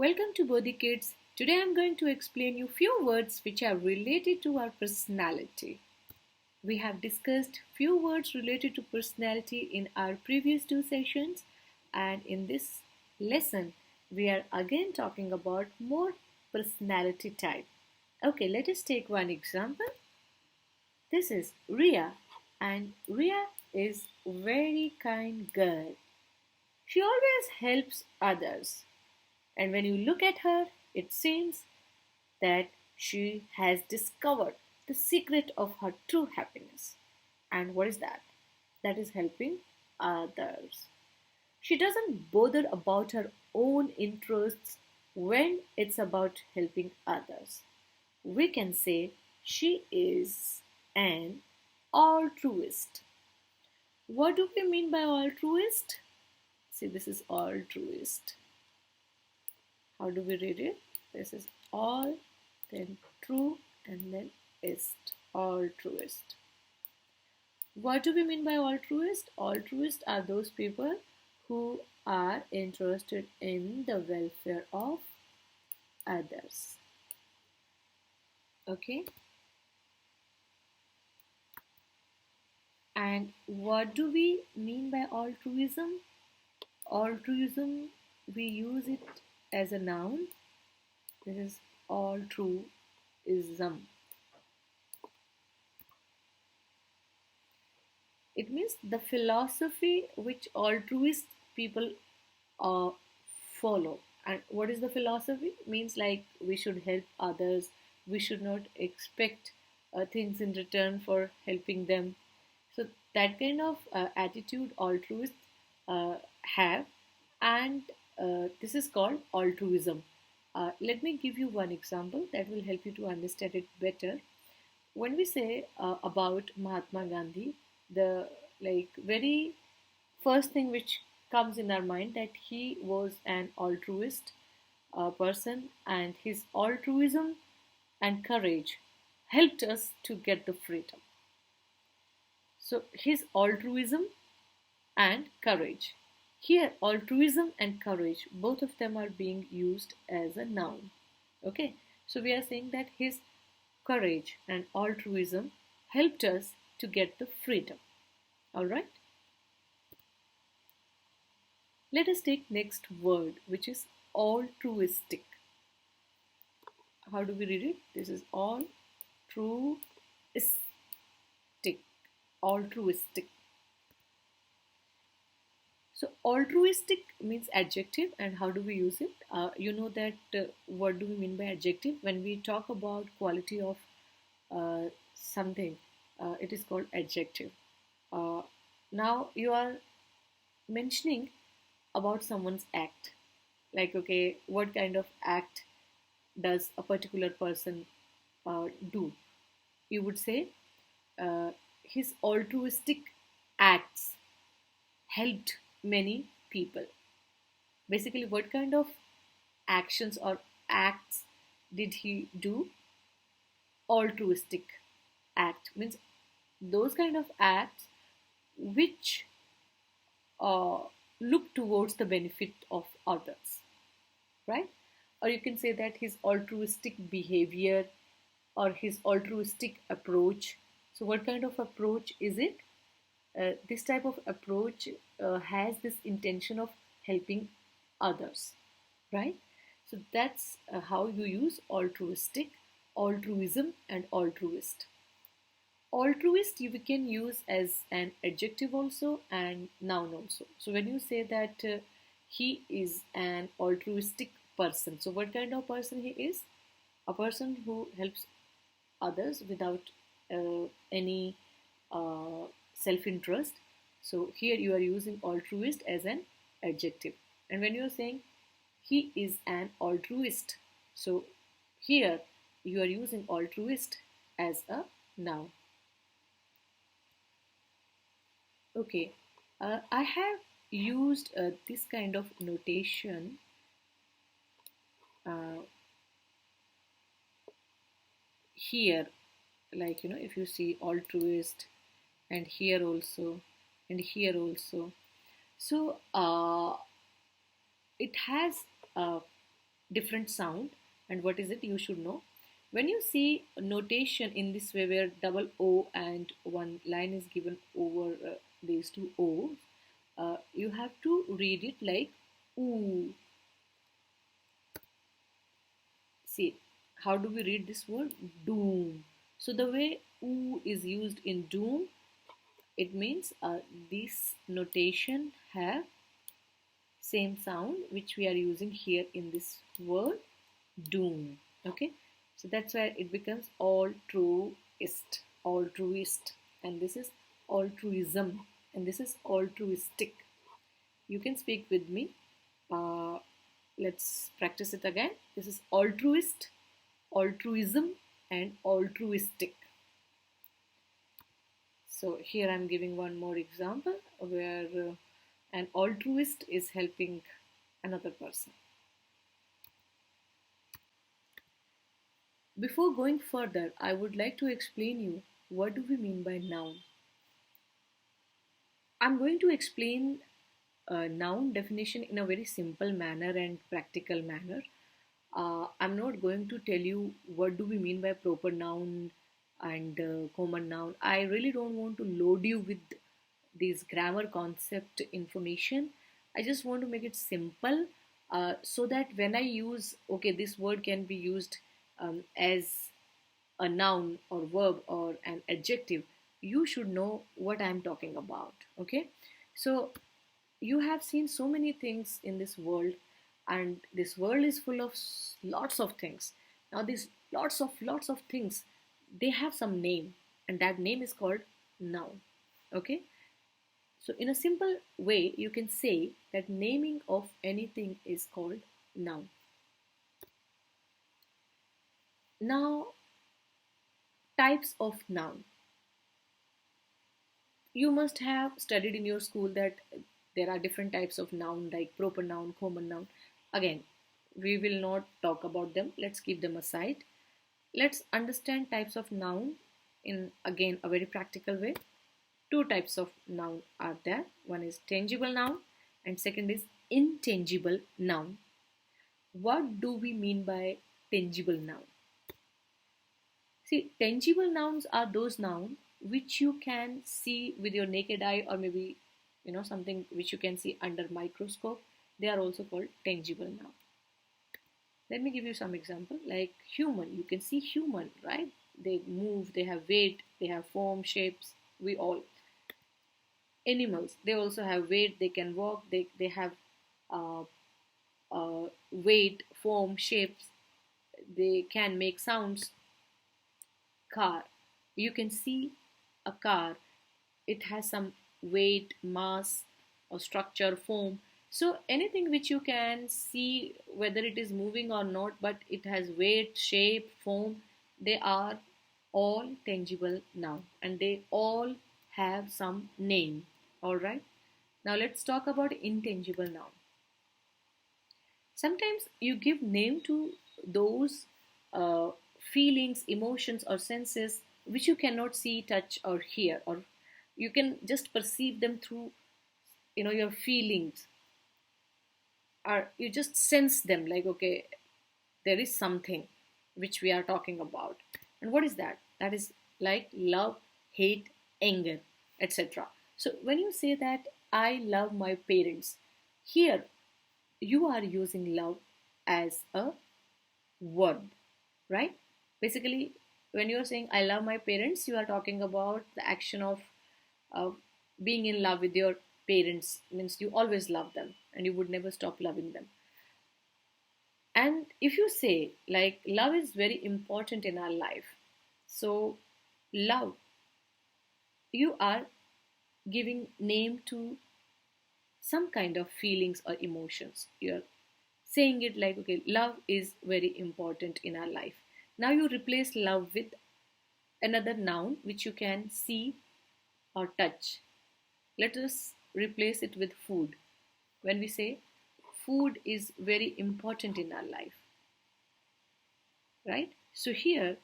Welcome to Bodhi Kids. Today I'm going to explain you few words which are related to our personality. We have discussed few words related to personality in our previous two sessions, and in this lesson we are again talking about more personality type. Okay, let us take one example. This is Ria, and Ria is very kind girl. She always helps others. And when you look at her, it seems that she has discovered the secret of her true happiness. And what is that? That is helping others. She doesn't bother about her own interests when it's about helping others. We can say she is an altruist. What do we mean by altruist? See, this is altruist. How do we read it? This is all, then true, and then ist. Altruist. What do we mean by altruist? Altruists are those people who are interested in the welfare of others. Okay? And what do we mean by altruism? Altruism, we use it as a noun. This is altruism. It means the philosophy which altruist people follow. And what is the philosophy? Means like we should help others. We should not expect things in return for helping them. So that kind of attitude altruists have, and this is called altruism. Let me give you one example that will help you to understand it better. When we say about Mahatma Gandhi, the very first thing which comes in our mind that he was an altruist person, and his altruism and courage helped us to get the freedom. So his altruism and courage. Here, altruism and courage, both of them are being used as a noun. Okay, so we are saying that his courage and altruism helped us to get the freedom. All right. Let us take next word, which is altruistic. How do we read it? This is altruistic. Altruistic. So altruistic means adjective, and how do we use it? You know that what do we mean by adjective? When we talk about quality of something, it is called adjective. Now you are mentioning about someone's act. Like, okay, what kind of act does a particular person do? You would say his altruistic acts helped many people. Basically, what kind of actions or acts did he do? Altruistic act means those kind of acts which look towards the benefit of others, right? Or you can say that his altruistic behavior or his altruistic approach. So, what kind of approach is it? This type of approach has this intention of helping others, right? So that's how you use altruistic, altruism, and altruist. Altruist we can use as an adjective also and noun also. So when you say that he is an altruistic person, so what kind of person he is? A person who helps others without any self-interest. So here you are using altruist as an adjective. And when you are saying he is an altruist, so here you are using altruist as a noun. Okay, I have used this kind of notation here, like if you see altruist, and here also, and here also. So it has different sound. And what is it? You should know. When you see a notation in this way where double O and one line is given over these two O's, you have to read it like oo. See, how do we read this word? Doom. So the way oo is used in doom, it means this notation have same sound which we are using here in this word doom. Okay, so that's why it becomes altruist, and this is altruism, and this is altruistic. You can speak with me. uh, let's practice it again. This is altruist, altruism, and altruistic. So here I'm giving one more example where an altruist is helping another person. Before going further, I would like to explain you what do we mean by noun. I'm going to explain noun definition in a very simple manner and practical manner. I'm not going to tell you what do we mean by proper noun and common noun. I really don't want to load you with this grammar concept information. I just want to make it simple so that when I use, okay, this word can be used as a noun or verb or an adjective, you should know what I'm talking about. Okay, so you have seen so many things in this world, and this world is full of lots of things. Now these lots of things, they have some name, and that name is called noun. Okay, so in a simple way you can say that naming of anything is called noun. Now, types of noun. You must have studied in your school that there are different types of noun like proper noun, common noun. Again, we will not talk about them. Let's keep them aside. Let's understand types of noun in again a very practical way. Two types of noun are there. One is tangible noun and second is intangible noun. What do we mean by tangible noun? See, tangible nouns are those nouns which you can see with your naked eye, or maybe something which you can see under microscope. They are also called tangible noun. Let me give you some example. Like human, you can see human, right? They move, they have weight, they have form, shapes. We all. Animals, they also have weight, they can walk, they have uh, weight, form, shapes, they can make sounds. Car, you can see a car, it has some weight, mass, or structure, form. So anything which you can see whether it is moving or not, but it has weight, shape, form, they are all tangible noun and they all have some name. All right, now let's talk about intangible noun. Sometimes you give name to those uh, feelings, emotions, or senses which you cannot see, touch, or hear, or you can just perceive them through your feelings, or you just sense them like, okay, there is something which we are talking about. And what is that? That is like love, hate, anger, etc. So when you say that I love my parents, here you are using love as a verb, right? Basically, when you're saying I love my parents, you are talking about the action of uh, being in love with your parents. Means you always love them and you would never stop loving them. And if you say like love is very important in our life, so love, you are giving name to some kind of feelings or emotions. You're saying it like, okay, love is very important in our life. Now you replace love with another noun which you can see or touch. Let us replace it with food. When we say food is very important in our life, right? So here,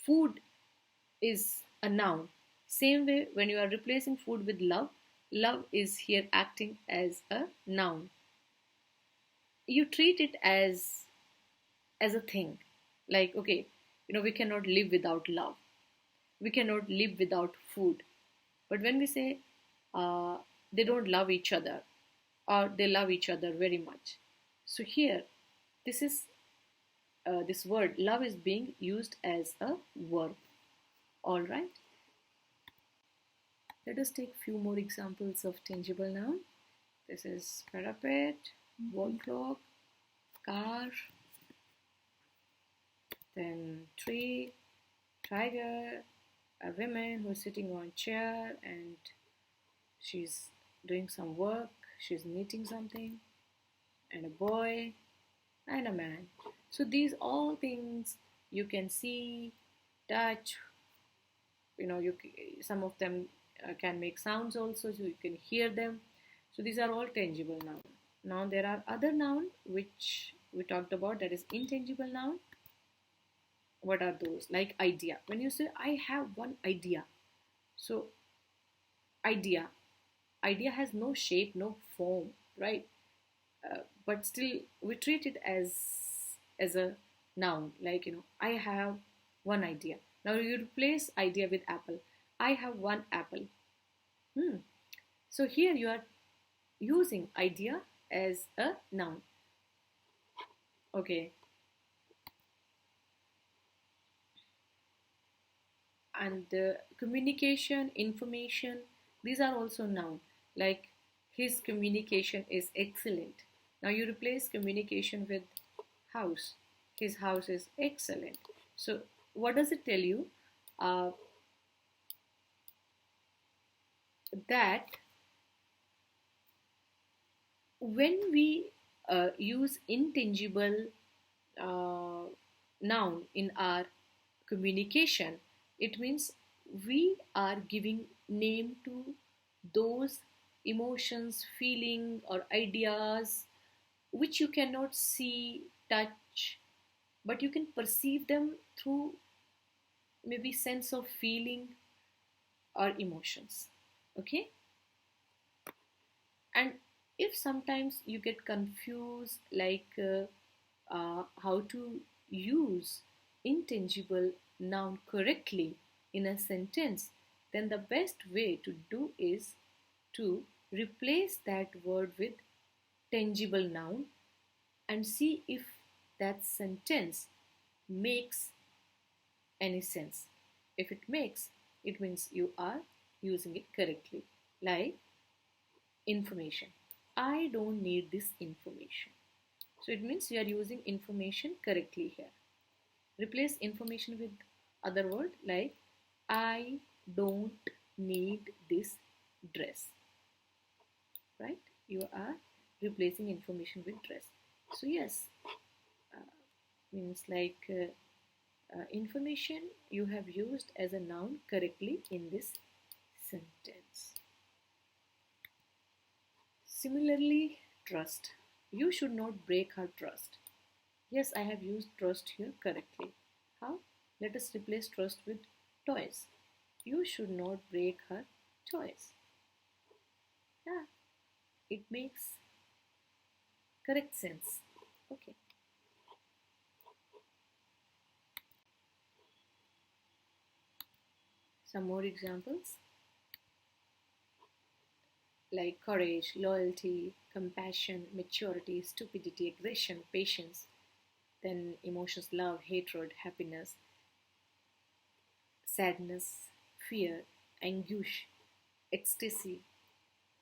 food is a noun. Same way, when you are replacing food with love, love is here acting as a noun. you treat it as a thing. Like, okay, we cannot live without love, we cannot live without food. But when we say they don't love each other, or they love each other very much, so here this is this word love is being used as a verb. All right, let us take few more examples of tangible noun. This is parapet, wall clock, car, then tree, tiger, a woman who's sitting on chair and she's doing some work, she's knitting something, and a boy and a man. So these all things you can see, touch, you some of them can make sounds also, so you can hear them. So these are all tangible noun. Now there are other noun which we talked about, that is intangible noun. What are those? Like idea. When you say I have one idea, so idea idea has no shape, no form, right? But still we treat it as a noun. Like, I have one idea. Now you replace idea with apple. I have one apple. hmm. So here you are using idea as a noun. Okay, and communication, information, these are also noun. Like, his communication is excellent. Now you replace communication with house. His house is excellent. So what does it tell you? That when we use intangible uh, noun in our communication, it means we are giving name to those emotions, feeling, or ideas which you cannot see, touch, but you can perceive them through maybe sense of feeling or emotions. Okay, and if sometimes you get confused, like how to use intangible noun correctly in a sentence, then the best way to do is to replace that word with tangible noun and see if that sentence makes any sense. If it makes, it means you are using it correctly. Like information. I don't need this information. So it means you are using information correctly here. Replace information with other word like I don't need this dress. Right? You are replacing information with dress. So yes, means like information you have used as a noun correctly in this sentence. Similarly, trust. You should not break her trust. Yes, I have used trust here correctly. How? Let us replace trust with toys. You should not break her toys. Yeah, it makes correct sense. Okay. Some more examples like courage, loyalty, compassion, maturity, stupidity, aggression, patience, then emotions, love, hatred, happiness, sadness, fear, anguish, ecstasy.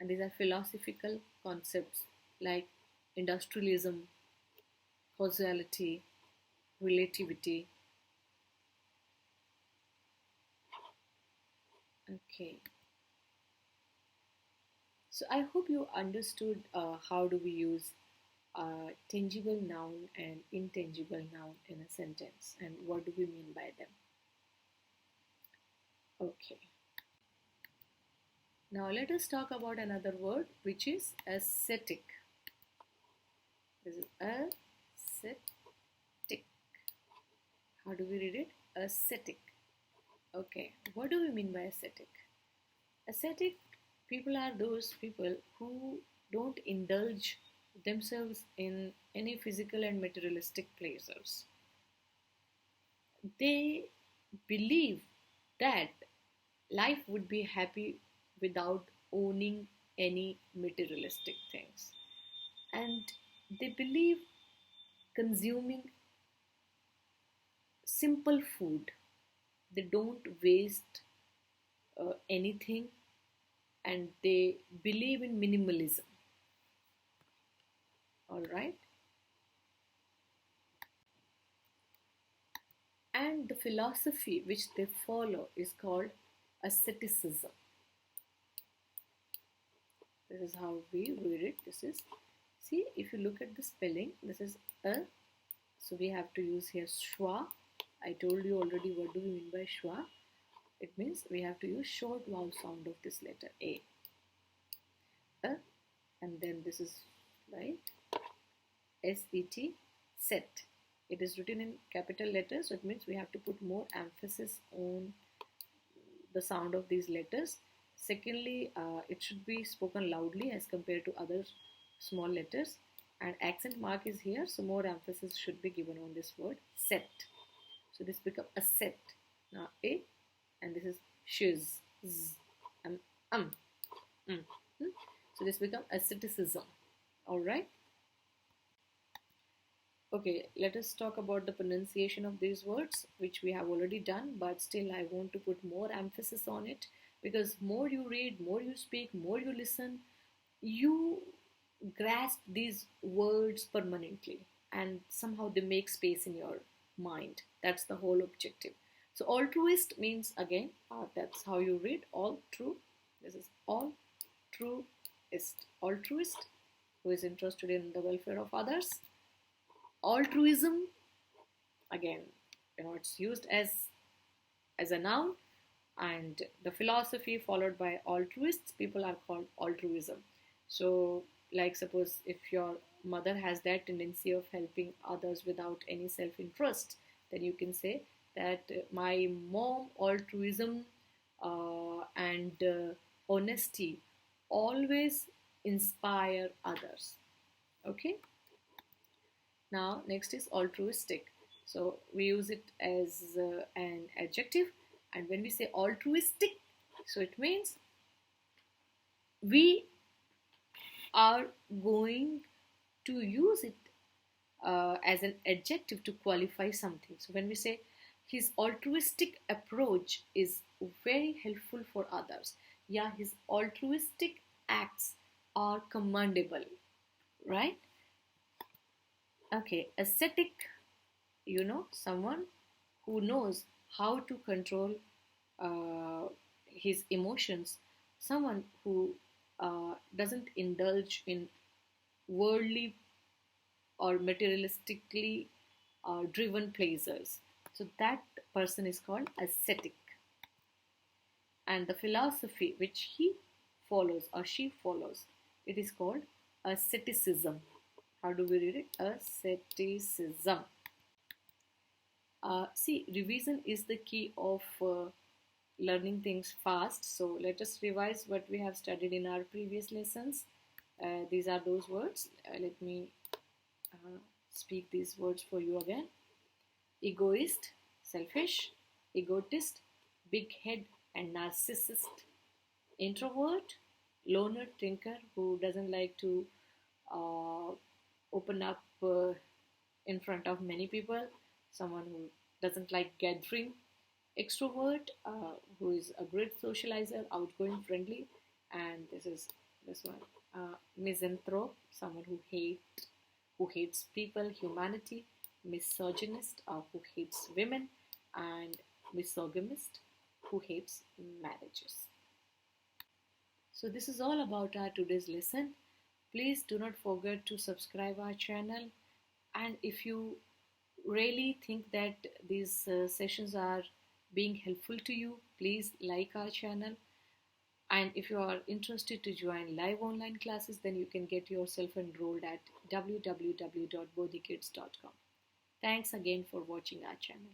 And these are philosophical concepts like industrialism, causality, relativity. Okay. So I hope you understood how do we use tangible noun and intangible noun in a sentence and what do we mean by them. Okay. Now let us talk about another word which is ascetic. This is ascetic. How do we read it? Ascetic. Okay. What do we mean by ascetic? Ascetic people are those people who don't indulge themselves in any physical and materialistic pleasures. They believe that life would be happy without owning any materialistic things. And they believe consuming simple food. They don't waste anything, and they believe in minimalism. All right. And the philosophy which they follow is called asceticism. This is how we read it. This is, see, if you look at the spelling, this is a, so we have to use here schwa. I told you already what do we mean by schwa. It means we have to use short vowel sound of this letter A. And then this is right, S-E-T, set. It is written in capital letters, so it means we have to put more emphasis on the sound of these letters. Secondly, it should be spoken loudly as compared to other small letters. And accent mark is here, so more emphasis should be given on this word set. So this becomes a set. Now A, and this is shiz, z, So this becomes asceticism. All right. Okay, let us talk about the pronunciation of these words, which we have already done, but still I want to put more emphasis on it, because more you read, more you speak, more you listen, you grasp these words permanently, and somehow they make space in your mind. That's the whole objective. So altruist means, again, that's how you read, all true. This is altruist. Altruist, who is interested in the welfare of others. Altruism, again, it's used as a noun, and the philosophy followed by altruists, people are called altruism. So like suppose if your mother has that tendency of helping others without any self-interest, then you can say that my mom altruism and honesty always inspire others. Okay. Now next is altruistic. So we use it as an adjective, and when we say altruistic, so it means we are going to use it as an adjective to qualify something. So when we say his altruistic approach is very helpful for others, yeah, his altruistic acts are commendable, right? Okay, ascetic, someone who knows how to control his emotions, someone who doesn't indulge in worldly or materialistically driven pleasures. So that person is called ascetic. And the philosophy which he follows or she follows, it is called asceticism. How do we read it? Asceticism. See, revision is the key of learning things fast. So let us revise what we have studied in our previous lessons. These are those words. Let me speak these words for you again. Egoist, selfish, egotist, big head and narcissist. Introvert, loner, thinker who doesn't like to open up in front of many people, someone who doesn't like gathering. Extrovert, who is a great socializer, outgoing, friendly, and this one. Misanthrope, someone who hates people, humanity. Misogynist, who hates women, and misogynist, who hates marriages. So this is all about our today's lesson. Please do not forget to subscribe our channel, and if you really think that these sessions are being helpful to you, please like our channel. And if you are interested to join live online classes, then you can get yourself enrolled at www.bodhikids.com. Thanks again for watching our channel.